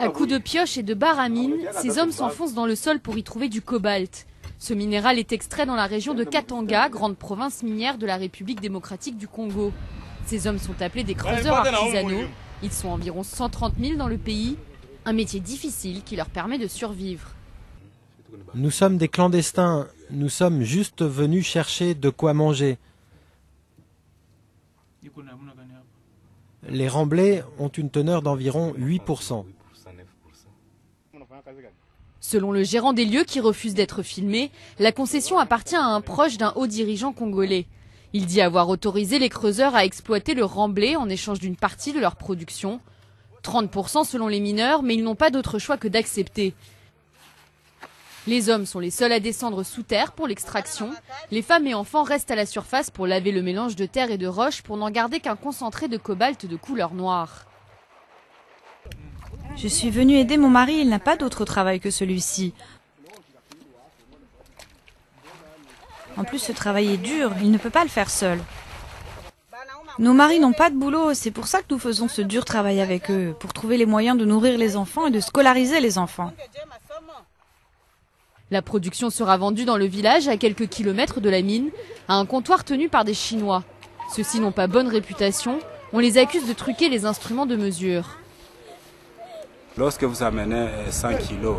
À coups de pioche et de barre à mine, ces hommes s'enfoncent dans le sol pour y trouver du cobalt. Ce minéral est extrait dans la région de Katanga, grande province minière de la République démocratique du Congo. Ces hommes sont appelés des creuseurs artisanaux. Ils sont environ 130 000 dans le pays. Un métier difficile qui leur permet de survivre. Nous sommes des clandestins. Nous sommes juste venus chercher de quoi manger. Les remblais ont une teneur d'environ 8%. Selon le gérant des lieux qui refuse d'être filmé, la concession appartient à un proche d'un haut dirigeant congolais. Il dit avoir autorisé les creuseurs à exploiter le remblai en échange d'une partie de leur production. 30% selon les mineurs, mais ils n'ont pas d'autre choix que d'accepter. Les hommes sont les seuls à descendre sous terre pour l'extraction. Les femmes et enfants restent à la surface pour laver le mélange de terre et de roche pour n'en garder qu'un concentré de cobalt de couleur noire. Je suis venue aider mon mari, il n'a pas d'autre travail que celui-ci. En plus, ce travail est dur, il ne peut pas le faire seul. Nos maris n'ont pas de boulot, c'est pour ça que nous faisons ce dur travail avec eux, pour trouver les moyens de nourrir les enfants et de scolariser les enfants. La production sera vendue dans le village, à quelques kilomètres de la mine, à un comptoir tenu par des Chinois. Ceux-ci n'ont pas bonne réputation, on les accuse de truquer les instruments de mesure. Lorsque vous amenez 100 kilos,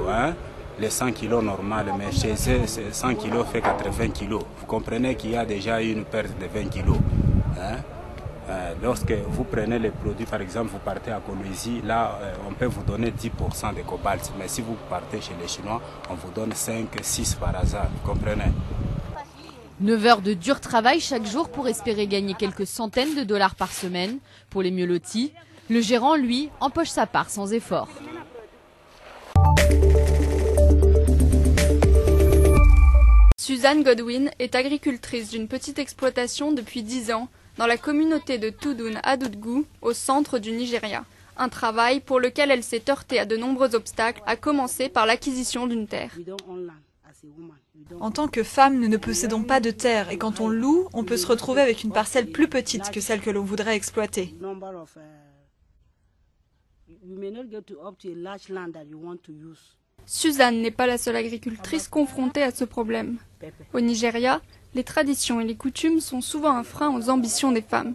les 100 kilos normales, mais chez eux, 100 kilos fait 80 kilos. Vous comprenez qu'il y a déjà une perte de 20 kilos. Lorsque vous prenez les produits, par exemple, vous partez à Kolwezi, là, on peut vous donner 10% de cobalt. Mais si vous partez chez les Chinois, on vous donne 5, 6 par hasard. Vous comprenez? 9 heures de dur travail chaque jour pour espérer gagner quelques centaines de dollars par semaine. Pour les mieux lotis, le gérant, lui, empoche sa part sans effort. Suzanne Godwin est agricultrice d'une petite exploitation depuis 10 ans dans la communauté de Tudun Adudgu, au centre du Nigeria. Un travail pour lequel elle s'est heurtée à de nombreux obstacles, à commencer par l'acquisition d'une terre. En tant que femme, nous ne possédons pas de terre et quand on loue, on peut se retrouver avec une parcelle plus petite que celle que l'on voudrait exploiter. Suzanne n'est pas la seule agricultrice confrontée à ce problème. Au Nigeria, les traditions et les coutumes sont souvent un frein aux ambitions des femmes.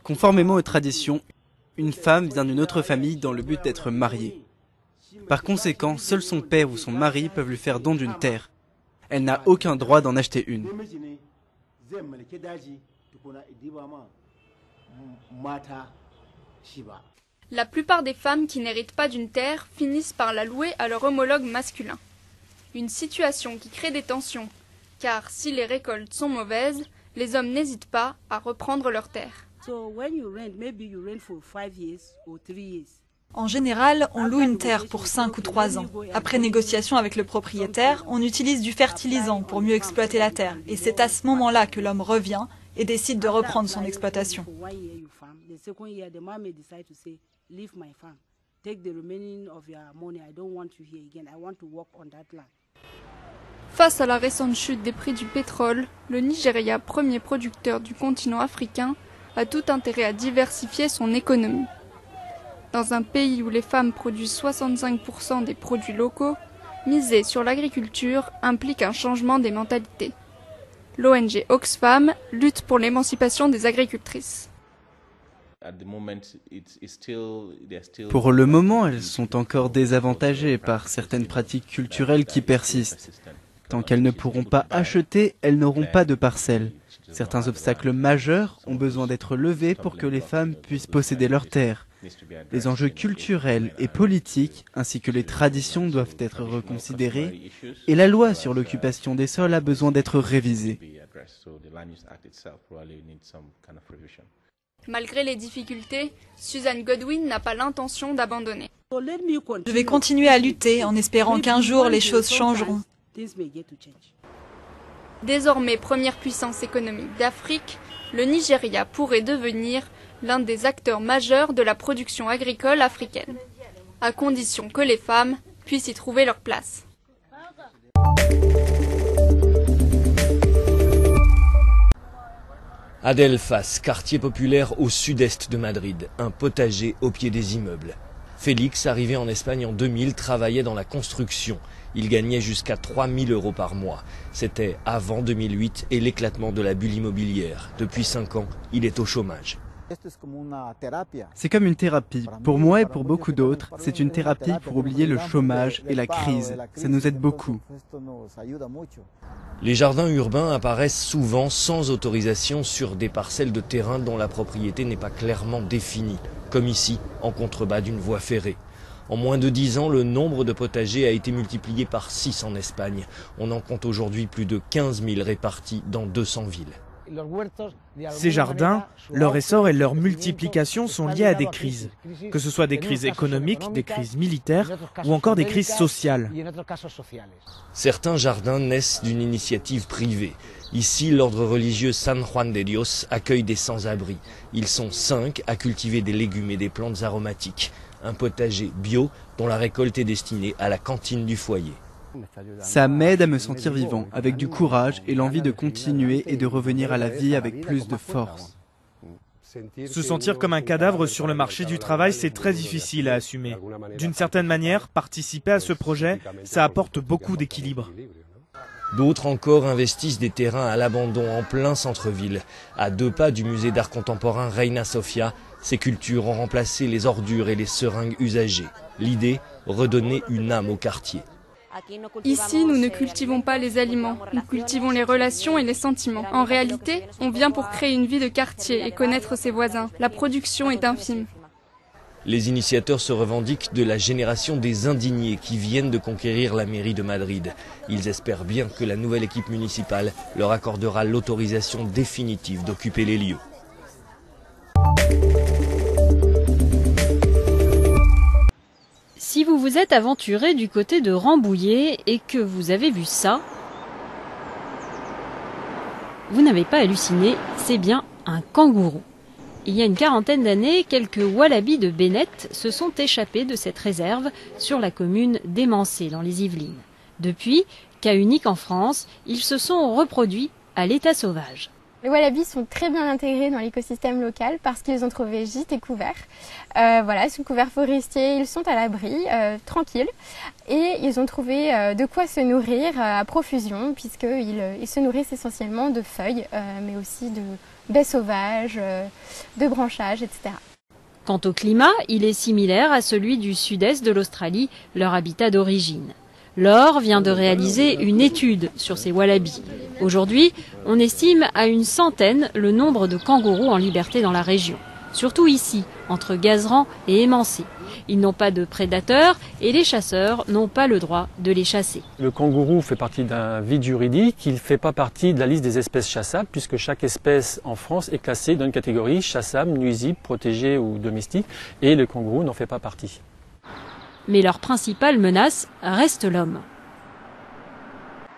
Conformément aux traditions, une femme vient d'une autre famille dans le but d'être mariée. Par conséquent, seul son père ou son mari peuvent lui faire don d'une terre. Elle n'a aucun droit d'en acheter une. La plupart des femmes qui n'héritent pas d'une terre finissent par la louer à leur homologue masculin. Une situation qui crée des tensions, car si les récoltes sont mauvaises, les hommes n'hésitent pas à reprendre leur terre. En général, on loue une terre pour 5 ou 3 ans. Après négociation avec le propriétaire, on utilise du fertilisant pour mieux exploiter la terre. Et c'est à ce moment-là que l'homme revient et décide de reprendre son exploitation. Face à la récente chute des prix du pétrole, le Nigeria, premier producteur du continent africain, a tout intérêt à diversifier son économie. Dans un pays où les femmes produisent 65% des produits locaux, miser sur l'agriculture implique un changement des mentalités. L'ONG Oxfam lutte pour l'émancipation des agricultrices. Pour le moment, elles sont encore désavantagées par certaines pratiques culturelles qui persistent. Tant qu'elles ne pourront pas acheter, elles n'auront pas de parcelles. Certains obstacles majeurs ont besoin d'être levés pour que les femmes puissent posséder leurs terres. Les enjeux culturels et politiques, ainsi que les traditions doivent être reconsidérés, et la loi sur l'occupation des sols a besoin d'être révisée. Malgré les difficultés, Suzanne Godwin n'a pas l'intention d'abandonner. Je vais continuer à lutter en espérant qu'un jour les choses changeront. Désormais première puissance économique d'Afrique, le Nigeria pourrait devenir l'un des acteurs majeurs de la production agricole africaine, à condition que les femmes puissent y trouver leur place. Adelphas, quartier populaire au sud-est de Madrid, un potager au pied des immeubles. Félix, arrivé en Espagne en 2000, travaillait dans la construction. Il gagnait jusqu'à 3 000 € par mois. C'était avant 2008 et l'éclatement de la bulle immobilière. Depuis 5 ans, il est au chômage. C'est comme une thérapie. Pour moi et pour beaucoup d'autres, c'est une thérapie pour oublier le chômage et la crise. Ça nous aide beaucoup. Les jardins urbains apparaissent souvent sans autorisation sur des parcelles de terrain dont la propriété n'est pas clairement définie, comme ici, en contrebas d'une voie ferrée. En moins de 10 ans, le nombre de potagers a été multiplié par 6 en Espagne. On en compte aujourd'hui plus de 15 000 répartis dans 200 villes. Ces jardins, leur essor et leur multiplication sont liés à des crises, que ce soit des crises économiques, des crises militaires ou encore des crises sociales. Certains jardins naissent d'une initiative privée. Ici, l'ordre religieux San Juan de Dios accueille des sans-abri. Ils sont 5 à cultiver des légumes et des plantes aromatiques. Un potager bio dont la récolte est destinée à la cantine du foyer. Ça m'aide à me sentir vivant, avec du courage et l'envie de continuer et de revenir à la vie avec plus de force. Se sentir comme un cadavre sur le marché du travail, c'est très difficile à assumer. D'une certaine manière, participer à ce projet, ça apporte beaucoup d'équilibre. D'autres encore investissent des terrains à l'abandon en plein centre-ville. À 2 pas du musée d'art contemporain Reina Sofia, ces cultures ont remplacé les ordures et les seringues usagées. L'idée, redonner une âme au quartier. Ici, nous ne cultivons pas les aliments, nous cultivons les relations et les sentiments. En réalité, on vient pour créer une vie de quartier et connaître ses voisins. La production est infime. Les initiateurs se revendiquent de la génération des indignés qui viennent de conquérir la mairie de Madrid. Ils espèrent bien que la nouvelle équipe municipale leur accordera l'autorisation définitive d'occuper les lieux. Si vous vous êtes aventuré du côté de Rambouillet et que vous avez vu ça, vous n'avez pas halluciné, c'est bien un kangourou. Il y a une quarantaine d'années, quelques wallabis de Bennett se sont échappés de cette réserve sur la commune d'Émancé dans les Yvelines. Depuis, cas unique en France, ils se sont reproduits à l'état sauvage. Les wallabis sont très bien intégrés dans l'écosystème local parce qu'ils ont trouvé gîte et couvert. Sous couvert forestier, ils sont à l'abri, tranquilles. Et ils ont trouvé de quoi se nourrir à profusion puisqu'ils se nourrissent essentiellement de feuilles, mais aussi de baies sauvages, de branchages, etc. Quant au climat, il est similaire à celui du sud-est de l'Australie, leur habitat d'origine. Laure vient de réaliser une étude sur ces wallabis. Aujourd'hui, on estime à une centaine le nombre de kangourous en liberté dans la région. Surtout ici, entre Gazeran et Émancé. Ils n'ont pas de prédateurs et les chasseurs n'ont pas le droit de les chasser. Le kangourou fait partie d'un vide juridique, il ne fait pas partie de la liste des espèces chassables puisque chaque espèce en France est classée dans une catégorie chassable, nuisible, protégée ou domestique et le kangourou n'en fait pas partie. Mais leur principale menace reste l'homme.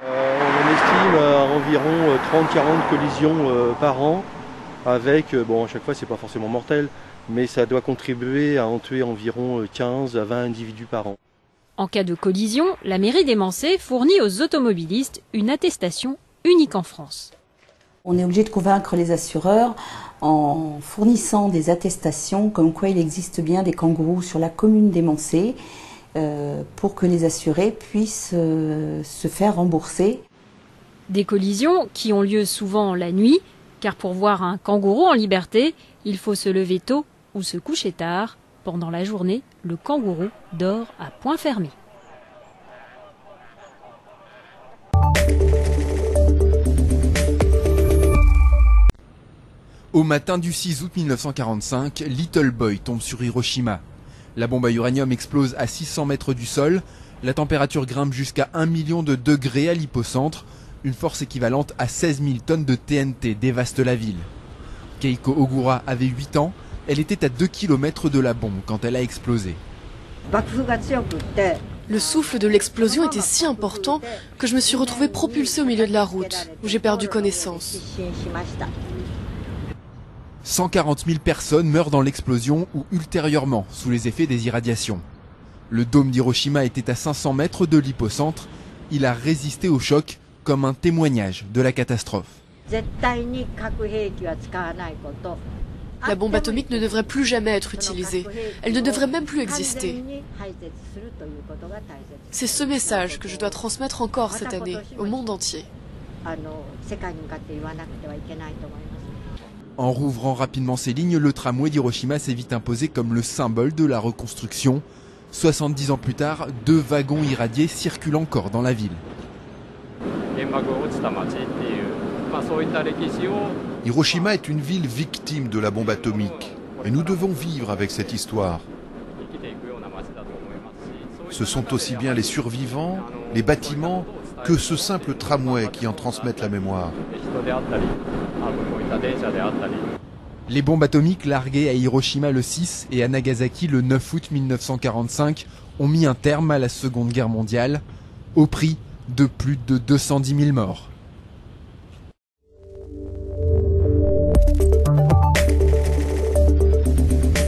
On estime à environ 30-40 collisions par an avec, à chaque fois c'est pas forcément mortel, mais ça doit contribuer à en tuer environ 15 à 20 individus par an. En cas de collision, la mairie d'Émancé fournit aux automobilistes une attestation unique en France. On est obligé de convaincre les assureurs en fournissant des attestations comme quoi il existe bien des kangourous sur la commune d'Émancé pour que les assurés puissent se faire rembourser. Des collisions qui ont lieu souvent la nuit, car pour voir un kangourou en liberté, il faut se lever tôt ou se coucher tard. Pendant la journée, le kangourou dort à point fermé. Au matin du 6 août 1945, Little Boy tombe sur Hiroshima. La bombe à uranium explose à 600 mètres du sol. La température grimpe jusqu'à 1 million de degrés à l'hypocentre. Une force équivalente à 16 000 tonnes de TNT dévaste la ville. Keiko Ogura avait 8 ans. Elle était à 2 km de la bombe quand elle a explosé. Le souffle de l'explosion était si important que je me suis retrouvée propulsée au milieu de la route, où j'ai perdu connaissance. 140 000 personnes meurent dans l'explosion ou ultérieurement sous les effets des irradiations. Le dôme d'Hiroshima était à 500 mètres de l'hypocentre. Il a résisté au choc comme un témoignage de la catastrophe. La bombe atomique ne devrait plus jamais être utilisée. Elle ne devrait même plus exister. C'est ce message que je dois transmettre encore cette année au monde entier. En rouvrant rapidement ses lignes, le tramway d'Hiroshima s'est vite imposé comme le symbole de la reconstruction. 70 ans plus tard, 2 wagons irradiés circulent encore dans la ville. Hiroshima est une ville victime de la bombe atomique et nous devons vivre avec cette histoire. Ce sont aussi bien les survivants, les bâtiments, que ce simple tramway qui en transmettent la mémoire. Les bombes atomiques larguées à Hiroshima le 6 et à Nagasaki le 9 août 1945 ont mis un terme à la Seconde Guerre mondiale, au prix de plus de 210 000 morts.